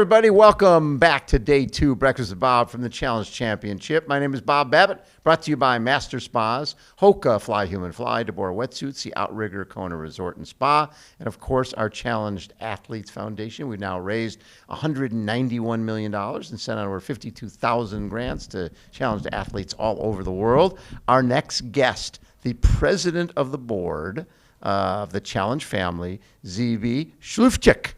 everybody. Welcome back to day 2, Breakfast with Bob from the Challenge Championship. My name is Bob Babbitt, brought to you by Master Spas, HOKA, Fly Human Fly, deboer wetsuits, the Outrigger, Kona Resort and Spa, and of course our Challenged Athletes Foundation. We've now raised $191 million and sent out over 52,000 grants to challenged athletes all over the world. Our next guest, the president of the board of the Challenge family, Zibi Szlufcik.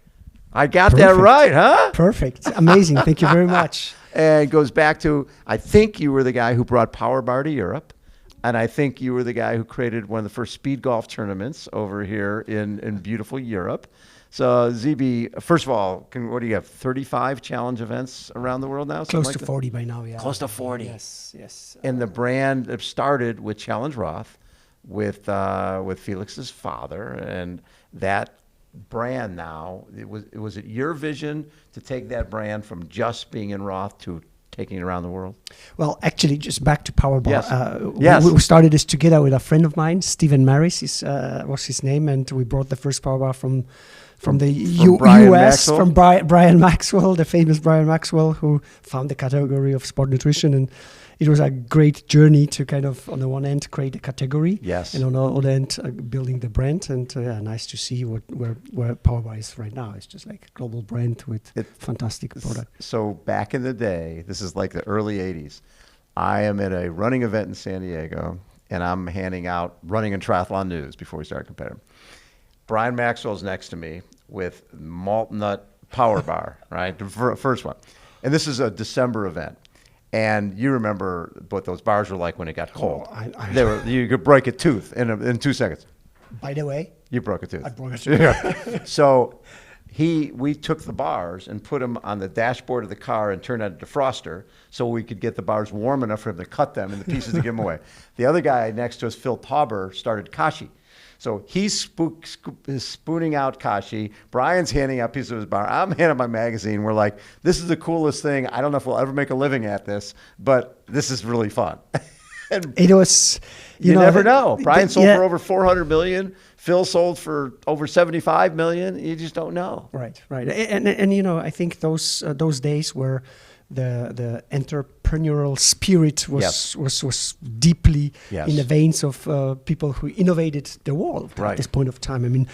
I got that right, huh? Perfect. Amazing. Thank you very much. And it goes back to, I think you were the guy who brought PowerBar to Europe. And I think you were the guy who created one of the first speed golf tournaments over here in beautiful Europe. So, Zibi, first of all, what do you have, 35 challenge events around the world now? Close to 40 by now, yeah. Close to 40. Yes. And the brand started with Challenge Roth, with Felix's father, and that brand now, was it your vision to take that brand from just being in Roth to taking it around the world? Well, actually, just back to PowerBar. Yes. Yes. We started this together with a friend of mine, Stephen Maris was his name, and we brought the first PowerBar from the US, from Brian Maxwell, the famous Brian Maxwell, who found the category of sport nutrition. And it was a great journey to kind of, on the one end, create a category. Yes. And on the other end, building the brand. And nice to see where PowerBar is right now. It's just like a global brand with fantastic product. So back in the day, this is like the early 80s, I am at a running event in San Diego, and I'm handing out running and triathlon news before we start competing. Brian Maxwell's next to me with malt nut PowerBar, right? The first one. And this is a December event. And you remember what those bars were like when it got cold. You could break a tooth in 2 seconds. By the way, you broke a tooth. I broke a tooth. Yeah. So we took the bars and put them on the dashboard of the car and turned on a defroster so we could get the bars warm enough for him to cut them into pieces to give them away. The other guy next to us, Phil Tauber, started Kashi. So he's spooning out Kashi. Brian's handing out pieces of his bar. I'm handing out my magazine. We're like, this is the coolest thing. I don't know if we'll ever make a living at this, but this is really fun. And it was, you never know. Brian sold for over 400 million. Phil sold for over 75 million. You just don't know. Right. And I think those days were the entrepreneurial spirit was deeply in the veins of people who innovated the world at this point of time. I mean,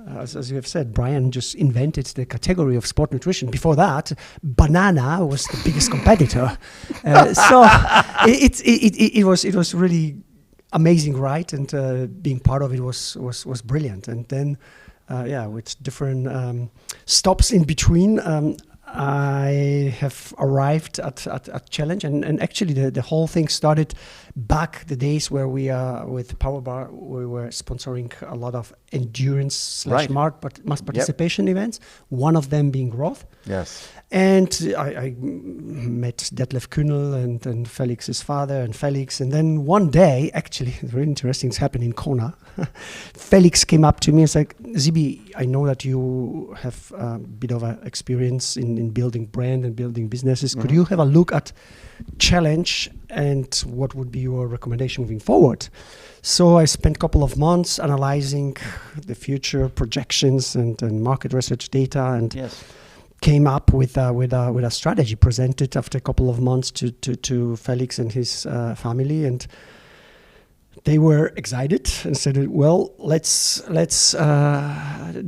as you have said, Brian just invented the category of sport nutrition. Before that, banana was the biggest competitor. So it was really amazing, right? And being part of it was brilliant. And then, with different stops in between. I have arrived at Challenge, and actually the whole thing started back the days where we with PowerBar we were sponsoring a lot of endurance / mass participation events. One of them being Roth. Yes. And I met Detlef Kühnel and Felix's father and Felix, and then one day, actually, really interesting things happened in Kona. Felix came up to me and said, "Zibi, I know that you have a bit of experience in building brand and building businesses. Could you have a look at Challenge and what would be your recommendation moving forward?" So I spent a couple of months analyzing the future projections and market research data, and came up with a strategy presented after a couple of months to Felix and his family, and they were excited and said, "Well, let's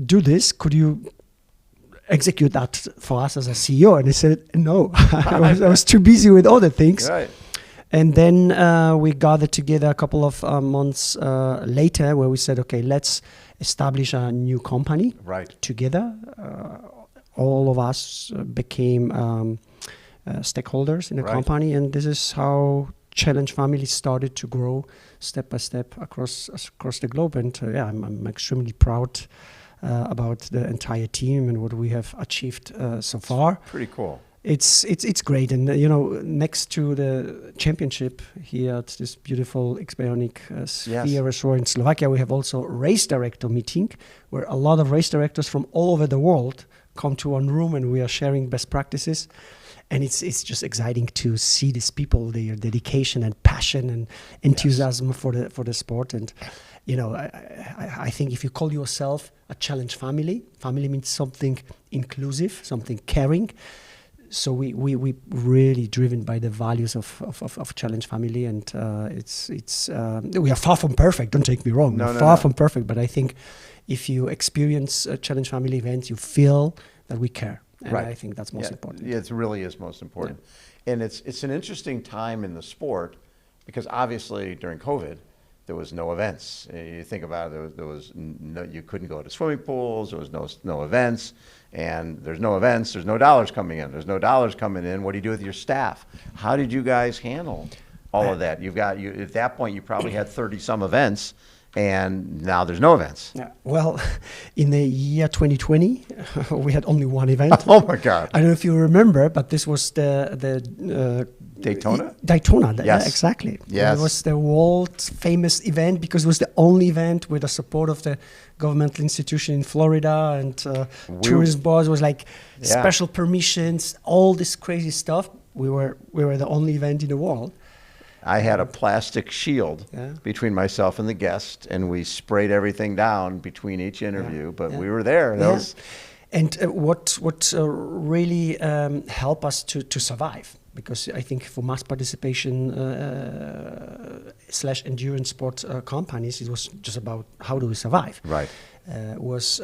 do this. Could you execute that for us as a CEO?" And I said, "No, I was too busy with other things." Right. And then we gathered together a couple of months later, where we said, "Okay, let's establish a new company together." All of us became stakeholders in the company, and this is how Challenge family started to grow step by step across the globe. And I'm extremely proud about the entire team and what we have achieved so far. Pretty cool. It's great, and next to the championship here at this beautiful X-Bionic Sphere resort in Slovakia, we have also a race director meeting where a lot of race directors from all over the world come to one room, and we are sharing best practices. and it's just exciting to see these people, their dedication and passion and enthusiasm for the sport. And I think if you call yourself a challenge family means something inclusive, something caring. So we really driven by the values of Challenge Family, and it's we are far from perfect. Don't take me wrong, far from perfect. But I think if you experience a Challenge Family event, you feel that we care, and I think that's most important. Yeah, it really is most important, and it's an interesting time in the sport because obviously during COVID there was no events. You think about it, there was no, you couldn't go to swimming pools. There was no events. And there's no events, there's no dollars coming in. There's no dollars coming in. What do you do with your staff? How did you guys handle all of that? At that point, you probably had 30 some events, and now there's no events. Yeah. Well, in the year 2020, we had only one event. Oh my God! I don't know if you remember, but this was the Daytona. Yes, yes, exactly. Yes, it was the world famous event because it was the only event with the support of the governmental institution in Florida, and tourism boards was like special permissions, all this crazy stuff. We were the only event in the world. I had a plastic shield between myself and the guest, and we sprayed everything down between each interview. But we were there. And what really helped us to survive, because I think for mass participation / endurance sport companies, it was just about how do we survive. Right. Was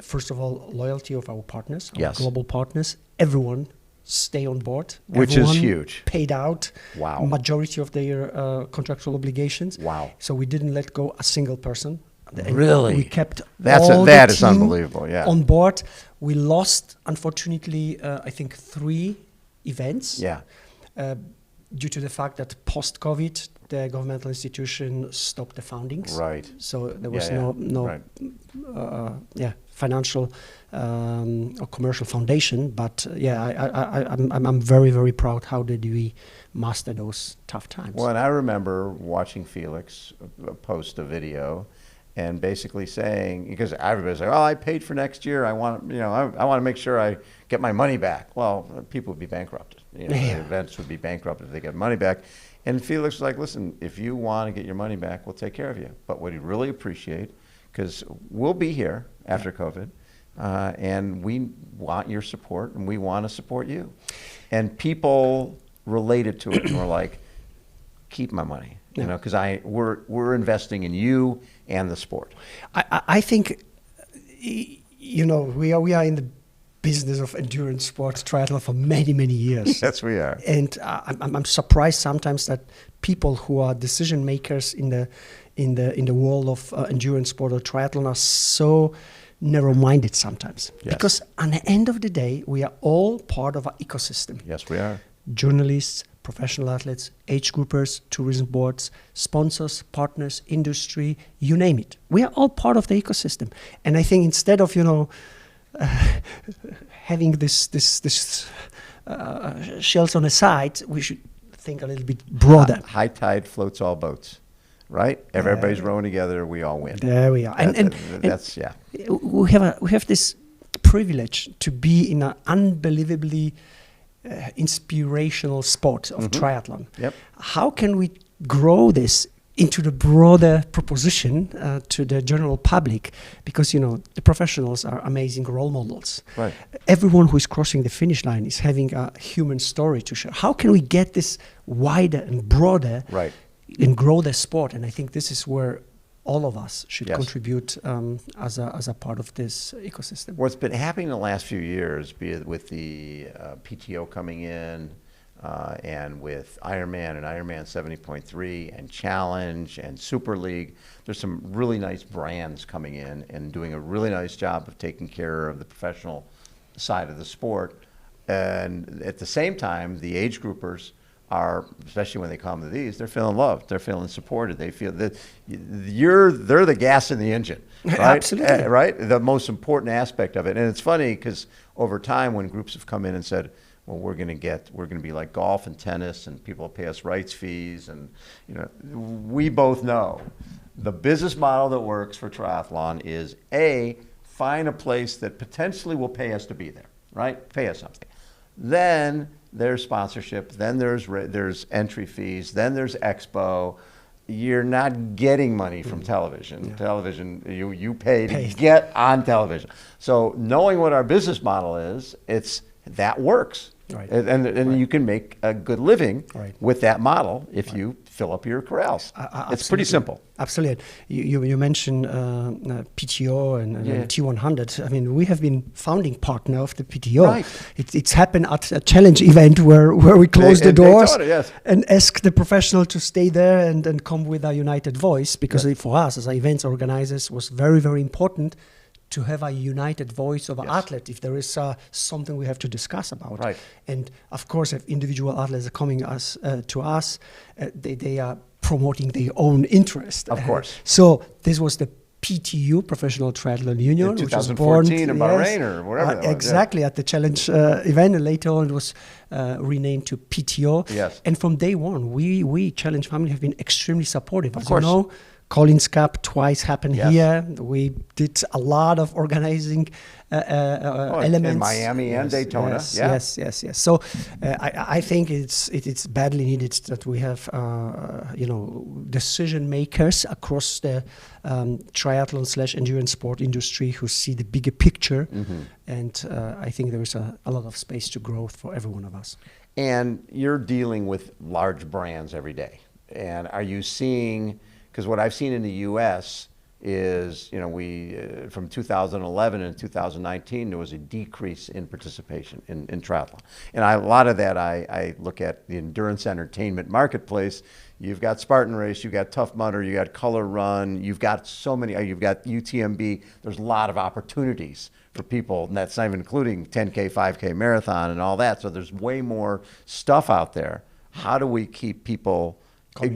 first of all loyalty of our partners, our yes. global partners. Everyone stay on board. Which Everyone is huge. Paid out. Wow. Majority of their contractual obligations. Wow. So we didn't let go a single person. Really? We kept that is unbelievable. Yeah. On board. We lost, unfortunately, I think 3 events. Yeah. Due to the fact that post-COVID, the governmental institution stopped the foundings. Right. So there was no financial or commercial foundation. But I'm very, very proud. How did we master those tough times? Well, and I remember watching Felix post a video and basically saying, because everybody's like, oh, I paid for next year. I want to make sure I get my money back. Well, people would be bankrupted. The events would be bankrupt if they get money back. And Felix was like, listen, if you want to get your money back, we'll take care of you. But what he'd really appreciate, because we'll be here after COVID, and we want your support, and we want to support you. And people related to it and were like, keep my money, because we're investing in you and the sport. I think, we are in the business of endurance sports, triathlon for many, many years. Yes, we are. And I'm surprised sometimes that people who are decision makers in the world of endurance sport or triathlon are so narrow-minded sometimes. Yes. Because at the end of the day, we are all part of an ecosystem. Yes, we are. Journalists, professional athletes, age groupers, tourism boards, sponsors, partners, industry, you name it. We are all part of the ecosystem. And I think instead of, having this shells on the side, we should think a little bit broader. High tide floats all boats, right? Everybody's rowing together, we all win. There we are. And that's we have this privilege to be in an unbelievably inspirational sport of triathlon. Yep. How can we grow this into the broader proposition to the general public? Because the professionals are amazing role models. Right. Everyone who is crossing the finish line is having a human story to share. How can we get this wider and broader, right, and grow the sport? And I think this is where all of us should yes. contribute as a part of this ecosystem. What's been happening in the last few years, be it with the PTO coming in, and with Ironman and Ironman 70.3 and Challenge and Super League, there's some really nice brands coming in and doing a really nice job of taking care of the professional side of the sport. And at the same time, the age groupers are, especially when they come to these, they're feeling loved, they're feeling supported, they feel that they're the gas in the engine, right? Absolutely. Right? The most important aspect of it. And it's funny because over time when groups have come in and said, well, we're going to be like golf and tennis, and people pay us rights fees, and we both know the business model that works for triathlon is find a place that potentially will pay us to be there, right? Pay us something. Then there's sponsorship, then there's entry fees, then there's expo. You're not getting money from television. Yeah. Television, you pay to get on television. So knowing what our business model is, that works. Right. And you can make a good living with that model if you fill up your corrals. It's pretty simple. Absolutely. You mentioned PTO and T100. I mean, we have been founding partner of the PTO. Right. It's happened at a challenge event where we closed the doors yes. and ask the professional to stay there and come with a united voice, because for us as events organizers was very, very important to have a united voice of an athlete if there is something we have to discuss about. Right. And of course, if individual athletes are coming to us, they are promoting their own interest. Of course. So this was the PTU, Professional Triathlon Union, in 2014 which was born in Bahrain or whatever that was. Exactly, at the challenge event, and later on it was renamed to PTO. Yes. And from day one, we Challenge family have been extremely supportive. Of course. You know, Collins Cup twice happened Yes. here. We did a lot of organizing elements in Miami and Daytona. Yes. So I think it's badly needed that we have decision makers across the triathlon / endurance sport industry who see the bigger picture, and I think there is a lot of space to growth for every one of us. And you're dealing with large brands every day. And are you seeing? Because what I've seen in the U.S. is, we from 2011 and 2019, there was a decrease in participation in triathlon. And a lot of that I look at the endurance entertainment marketplace. You've got Spartan Race, you've got Tough Mudder, you've got Color Run, you've got so many, you've got UTMB. There's a lot of opportunities for people, and that's not even including 10K, 5K marathon and all that. So there's way more stuff out there. How do we keep people...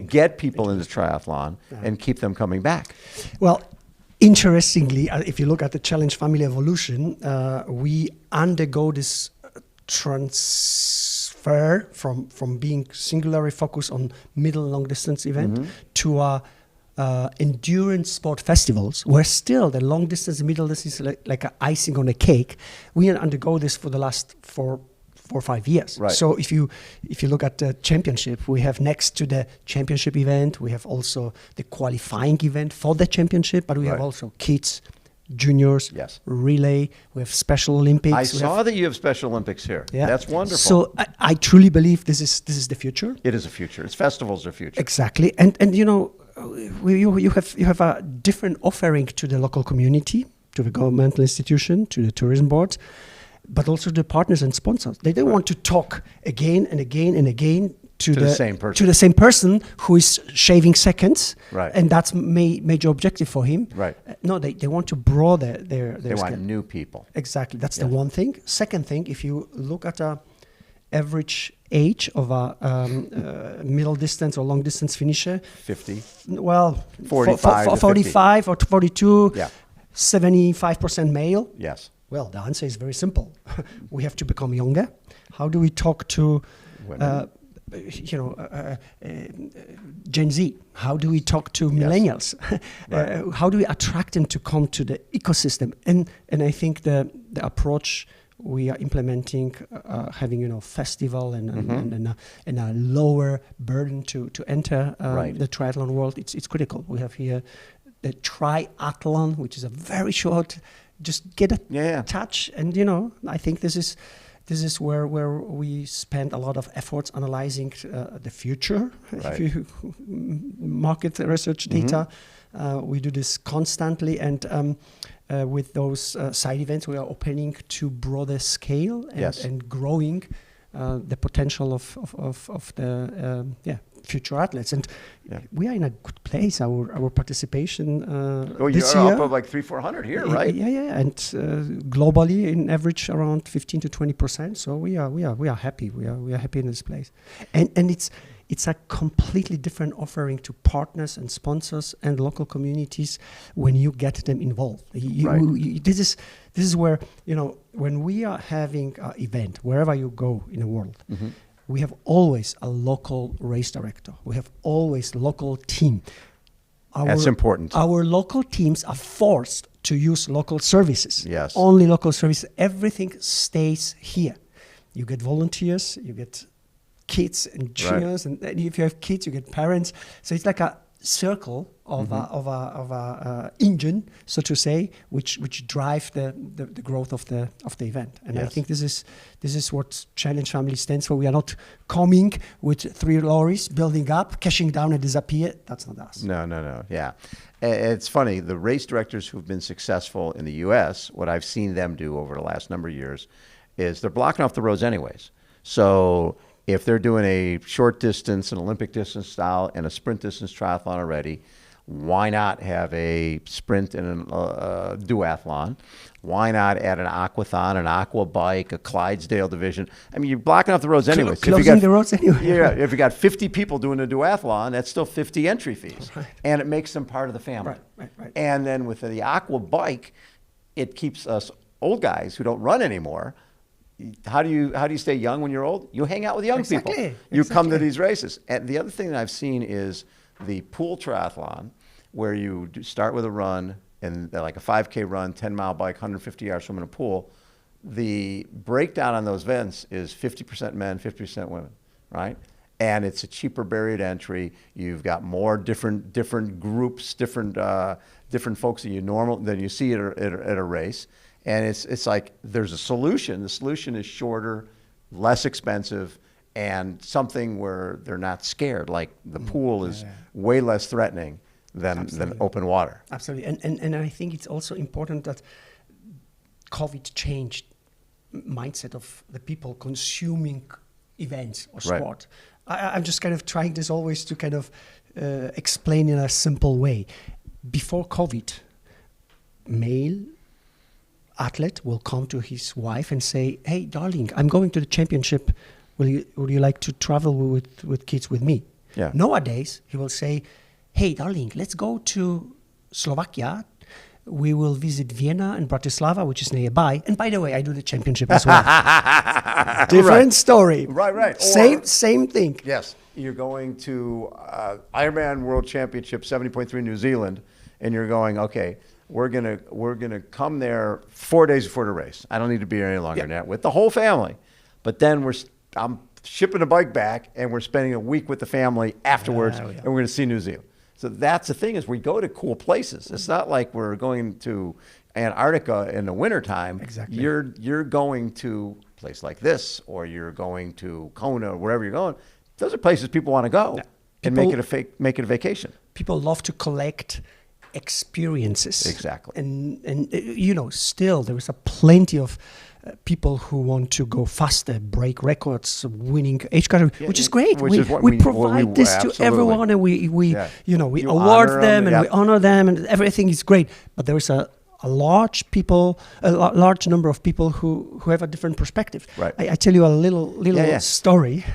get people into triathlon and keep them coming back? Well, interestingly, if you look at the Challenge family evolution, we undergo this transfer from being singularly focused on middle and long distance event to endurance sport festivals, where still the long distance and middle distance is like a icing on a cake. We undergo this for the last 4 or 5 years. Right. So if you look at the championship, we have next to the championship event, we have also the qualifying event for the championship, but we have also kids, juniors, relay, we have Special Olympics. I saw that you have Special Olympics here. Yeah. That's wonderful. So I truly believe this is the future. It is a future. It's festivals are future. Exactly. And you have a different offering to the local community, to the governmental institution, to the tourism boards, but also the partners and sponsors. They don't want to talk again and again and again to the same person who is shaving seconds, and that's major objective for him. No, they want to broaden their They want new people. Exactly. That's the one thing. Second thing, if you look at a average age of a middle distance or long distance finisher, 50. Well, 45 or 42. 75% male. Yes. Well, the answer is very simple. We have to become younger. How do we talk to, Gen Z? How do we talk to millennials? How do we attract them to come to the ecosystem? And I think the approach we are implementing, having festival and a lower burden to enter the triathlon world, it's critical. We have here the triathlon, which is a very short. Just get a touch, and I think this is where we spend a lot of efforts analyzing the future. If you market research data, we do this constantly, and with those side events, we are opening to broader scale and growing the potential of the future athletes, and we are in a good place. Our participation this you're year, up of like 300-400 here, right? And globally, in average, around 15 to 20%. So we are happy. We are happy in this place, and it's a completely different offering to partners and sponsors and local communities when you get them involved. This is where when we are having an event wherever you go in the world. We have always a local race director. We have always local team. That's important. Our local teams are forced to use local services. Yes. Only local services. Everything stays here. you get volunteers, you get kids and cheers, and if you have kids, you get parents. So it's like a circle of a engine, so to say, which drive the growth of the event. And I think this is what Challenge Family stands for. We are not coming with 3 lorries, building up, cashing down and disappear. That's not us. No. Yeah. It's funny. The race directors who've been successful in the U.S., what I've seen them do over the last number of years is they're blocking off the roads anyways. So if they're doing a short distance, an Olympic distance style, and a sprint distance triathlon already, why not have a sprint and a duathlon? Why not add an aquathon, an aqua bike, a Clydesdale division? I mean, you're blocking off the roads anyway. Closing the roads anyway. Yeah, if you got 50 people doing a duathlon, that's still 50 entry fees. Right. And it makes them part of the family. Right. And then with the aqua bike, it keeps us old guys who don't run anymore. How do you stay young when you're old? You hang out with young people. You come to these races. And the other thing that I've seen is the pool triathlon, where you start with a run and like a 5K run, 10-mile bike, 150 yards swim in a pool. The breakdown on those events is 50% men, 50% women, right? And it's a cheaper barrier to entry. You've got more different groups, different folks than you see at a race. And it's like there's a solution. The solution is shorter, less expensive, and something where they're not scared. Like the pool is way less threatening than open water. Absolutely. And I think it's also important that COVID changed mindset of the people consuming events or sport. I'm just kind of trying this always to kind of explain in a simple way. Before COVID, male athlete will come to his wife and say, "Hey, darling, I'm going to the championship. Would you like to travel with kids with me?" Yeah. Nowadays, he will say, "Hey, darling, let's go to Slovakia. We will visit Vienna and Bratislava, which is nearby. And by the way, I do the championship as well." Different story. Right. Same thing. Yes. You're going to Ironman World Championship 70.3 New Zealand, and you're going, okay, we're gonna come there 4 days before the race. I don't need to be here any longer than that with the whole family. But then I'm shipping a bike back, and we're spending a week with the family afterwards, and we're going to see New Zealand. So that's the thing, is we go to cool places. It's not like we're going to Antarctica in the wintertime. Exactly. You're going to a place like this, or you're going to Kona, or wherever you're going. Those are places people want to go and make it a vacation. People love to collect experiences. Exactly. And still there is a plenty of people who want to go faster, break records, winning age category, which is great. We provide this to everyone, and we award them and we honor them, and everything is great. But there is a large number of people who have a different perspective. Right. I tell you a little story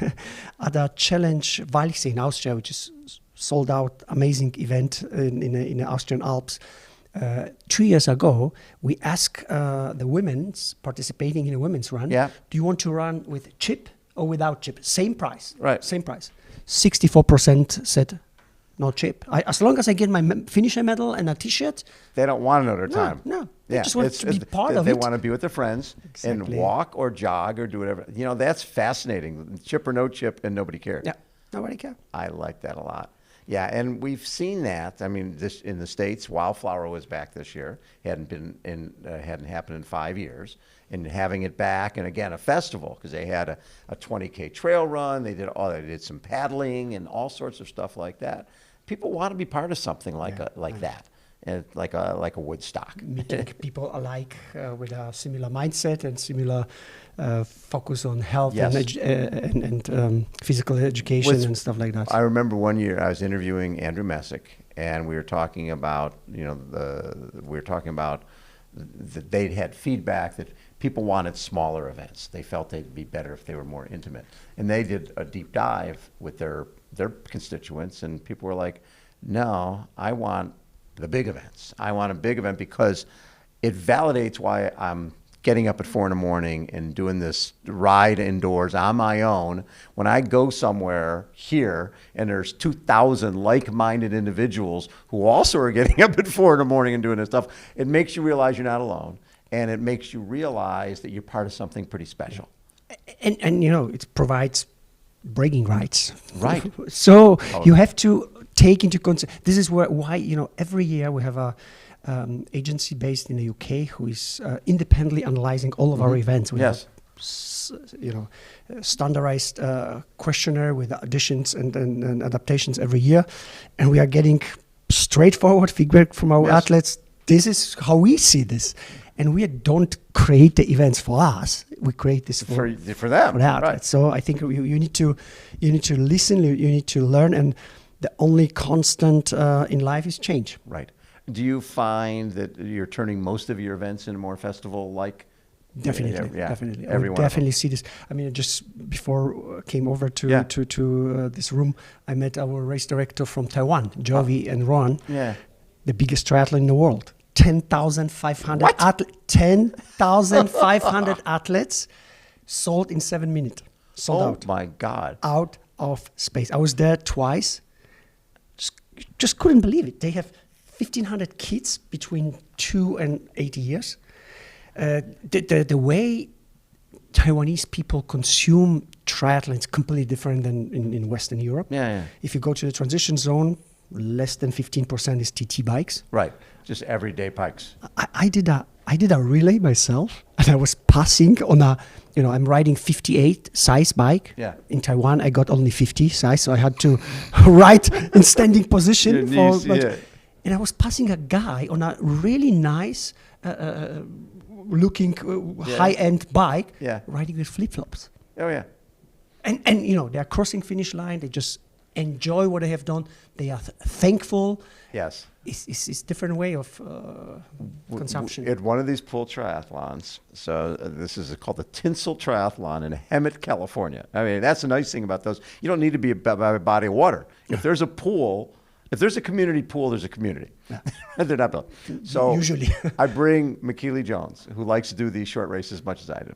at a Challenge Walchsee in Austria, which is sold out, amazing event in the Austrian Alps. 2 years ago, we asked the women's participating in a women's run, do you want to run with chip or without chip? Same price. Right. Same price. 64% said no chip. As long as I get my finisher medal and a T-shirt. They don't want another time. No. They just want to be part of it. They want to be with their friends and walk or jog or do whatever. That's fascinating. Chip or no chip, and nobody cared. Yeah, nobody cared. I like that a lot. Yeah, and we've seen that. I mean, this in the States, Wildflower was back this year. Hadn't happened in 5 years, and having it back, and again a festival, because they had a 20K trail run. They did some paddling and all sorts of stuff like that. People want to be part of something like that, and like a Woodstock. Meeting people alike with a similar mindset and similar focus on health and physical education and stuff like that. I remember one year I was interviewing Andrew Messick, and we were talking about that they'd had feedback that people wanted smaller events. They felt they'd be better if they were more intimate, and they did a deep dive with their constituents, and people were like, "No, I want the big events. I want a big event because it validates why I'm getting up at 4 a.m. and doing this ride indoors on my own. When I go somewhere here and there's 2,000 like-minded individuals who also are getting up at 4 a.m. and doing this stuff, it makes you realize you're not alone, and it makes you realize that you're part of something pretty special." And you know, it provides bragging rights. Right. So you have to take into consideration. This is why you know every year we have a agency based in the UK who is independently analyzing all of our events. We Yes. have you know, standardized questionnaire with additions and adaptations every year, and we are getting straightforward feedback from our athletes. This is how we see this, and we don't create the events for us. We create this For them. for the athletes. Right. So I think you need to listen. You need to learn, and the only constant in life is change. Right. Do you find that you're turning most of your events into more festival-like? Definitely, Yeah, definitely. every I one of definitely see this. I mean, just before came over to this room, I met our race director from Taiwan, Jovi and Ron. Yeah. The biggest triathlon in the world. 10,500 What? 10,500 athletes sold in 7 minutes. Sold out. Oh my God. Out of space. I was there twice. Just couldn't believe it. They have 1,500 kids between 2 and 80 years. The way Taiwanese people consume triathlon is completely different than in Western Europe. Yeah. If you go to the transition zone, less than 15% is TT bikes. Right. Just everyday pikes. I did a relay myself, and I was passing on I'm riding 58 size bike. Yeah. In Taiwan, I got only 50 size, so I had to ride in standing position. Your knees, And I was passing a guy on a really nice looking high-end bike, riding with flip-flops. Oh yeah. And you know, they're crossing finish line. They just enjoy what they have done. They are thankful. Yes. It's different way of consumption. At one of these pool triathlons, so this is called the Tinsel Triathlon in Hemet, California. I mean, that's the nice thing about those. You don't need to be by a body of water. If there's a pool, if there's a community pool, there's a community. They're not built. So usually, I bring McKeely Jones, who likes to do these short races as much as I do.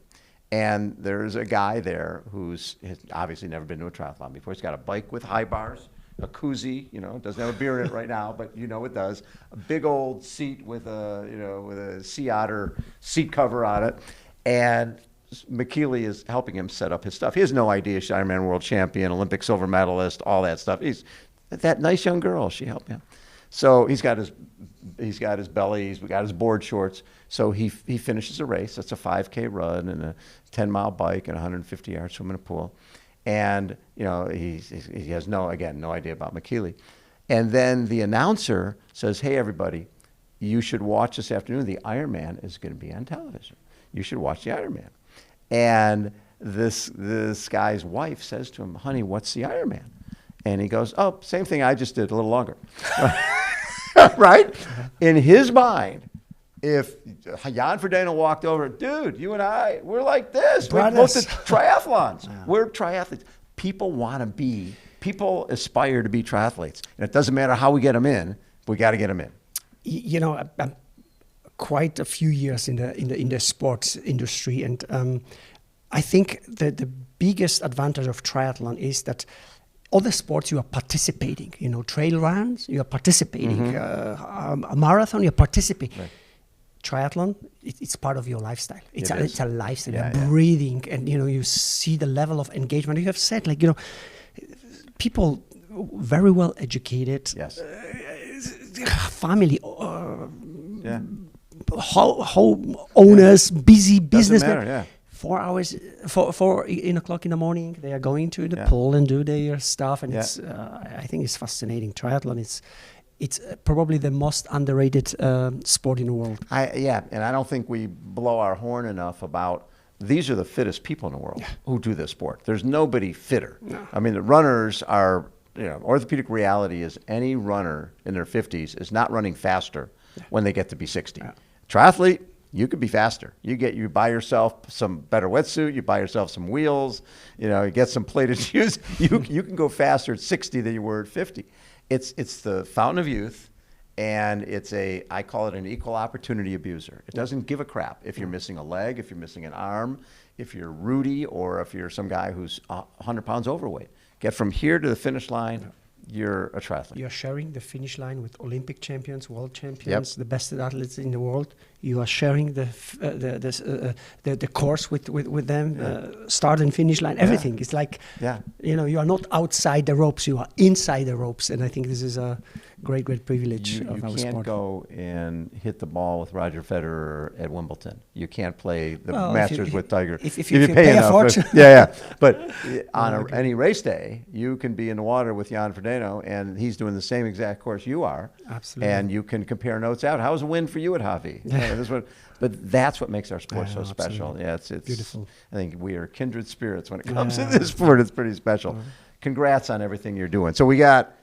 And there's a guy there who's obviously never been to a triathlon before. He's got a bike with high bars, a koozie, you know, doesn't have a beer in it right now, but you know it does. A big old seat with a sea otter seat cover on it. And McKeely is helping him set up his stuff. He has no idea she's Ironman world champion, Olympic silver medalist, all that stuff. He's that nice young girl. She helped him. So he's got his belly, he's got his board shorts. So he finishes a race. That's a 5K run and a 10-mile bike and a 150-yard swim in a pool. And, you know, he has no idea about McKeely. And then the announcer says, hey, everybody, you should watch this afternoon. The Ironman is going to be on television. You should watch the Ironman. And this guy's wife says to him, honey, what's the Ironman? And he goes, oh, same thing I just did, a little longer. Right? In his mind, if Jan Frodeno walked over, dude, you and I, we're like this. We're both triathlons. Yeah. We're triathletes. People aspire to be triathletes. And it doesn't matter how we get them in, we got to get them in. You know, I'm quite a few years in the sports industry. And I think that the biggest advantage of triathlon is that other sports you are participating, you know, trail runs, you are participating, a marathon, you're participating. Right. Triathlon, it's part of your lifestyle. It's a lifestyle. You're breathing, and you know, you see the level of engagement. You have said, like, you know, people very well educated, family, home owners, busy businessmen. 4 hours, 4 o'clock in the morning, they are going to the pool and do their stuff, and it's. I think it's fascinating. Triathlon, it's probably the most underrated sport in the world. And I don't think we blow our horn enough about these are the fittest people in the world who do this sport. There's nobody fitter. No. I mean, the runners are. You know, orthopedic reality is any runner in their 50s is not running faster when they get to be 60. Triathlete. You could be faster. You buy yourself some better wetsuit. You buy yourself some wheels. You know, you get some plated shoes. You can go faster at 60 than you were at 50. It's the fountain of youth, and I call it an equal opportunity abuser. It doesn't give a crap if you're missing a leg, if you're missing an arm, if you're Rudy, or if you're some guy who's 100 pounds overweight. Get from here to the finish line. you're a triathlete. You are sharing the finish line with Olympic champions, world champions, the best athletes in the world. You are sharing the course with them, start and finish line, everything. It's like, you are not outside the ropes, you are inside the ropes. And I think this is a great privilege of our sport. You can't go and hit the ball with Roger Federer at Wimbledon. You can't play the Masters with Tiger. If you pay enough. A fortune. But on any race day, you can be in the water with Jan Frodeno, and he's doing the same exact course you are. Absolutely. And you can compare notes out. How's a win for you at Javi? But that's what makes our sport so special. Absolutely. Yeah, it's beautiful. I think we are kindred spirits when it comes to this sport. It's pretty special. Congrats on everything you're doing. So we got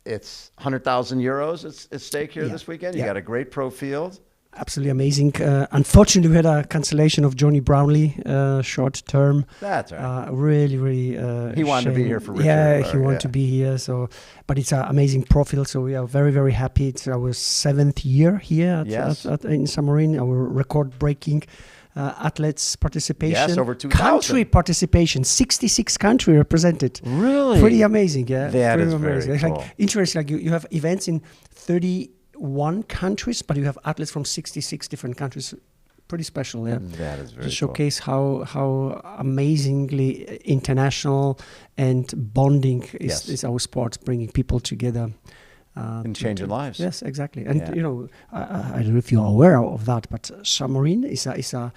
it's 100,000 euros at stake here this weekend. You got a great pro field. Absolutely amazing. Unfortunately, we had a cancellation of Johnny Brownlee, short term. That's right. Really. He wanted to be here for Richard. Yeah, he wanted to be here. So, but it's an amazing profile. So we are very happy. It's our 7th year here in Šamorín. Our record-breaking athletes participation. Yes, over 2,000. Country participation. 66 countries represented. Really? Pretty amazing. Yeah. That pretty is amazing. very cool. Like, interesting. Like you have events in 31 countries, but you have athletes from 66 different countries. Pretty special, yeah. That is very to showcase how amazingly international and bonding is our sport, bringing people together. And changing lives. Yes, exactly. And I don't know if you're aware of that, but Šamorín is a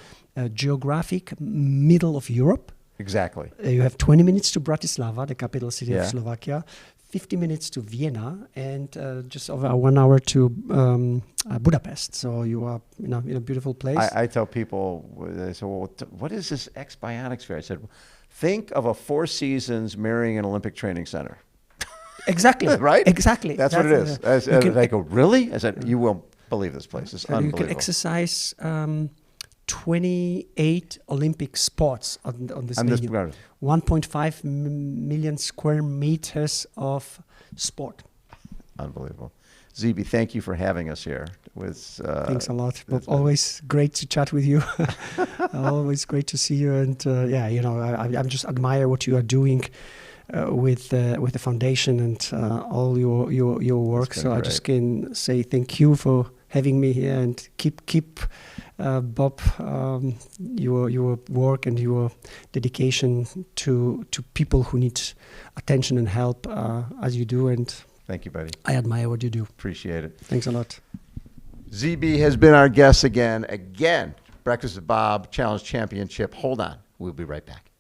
geographic middle of Europe. Exactly. You have 20 minutes to Bratislava, the capital city of Slovakia, 50 minutes to Vienna, and just over 1 hour to Budapest. So you are in a beautiful place. I tell people, they say, well, what is this X-Bionic Sphere? I said, think of a Four Seasons marrying an Olympic training center. Exactly. Right? Exactly. That's what it is. I go, really? I said, you won't believe this place. It's unbelievable. You can exercise 28 Olympic sports on this venue. 1.5 million square meters of sport. Unbelievable. Zibi, thank you for having us here. Thanks a lot. Always great to chat with you. Always great to see you. And I just admire what you are doing with the foundation and all your work. So great. I just can say thank you for having me here, and keep Bob, your work and your dedication to people who need attention and help as you do. And thank you, buddy. I admire what you do. Appreciate it. Thanks a lot. Zibi has been our guest again. Breakfast with Bob Challenge Championship. Hold on. We'll be right back.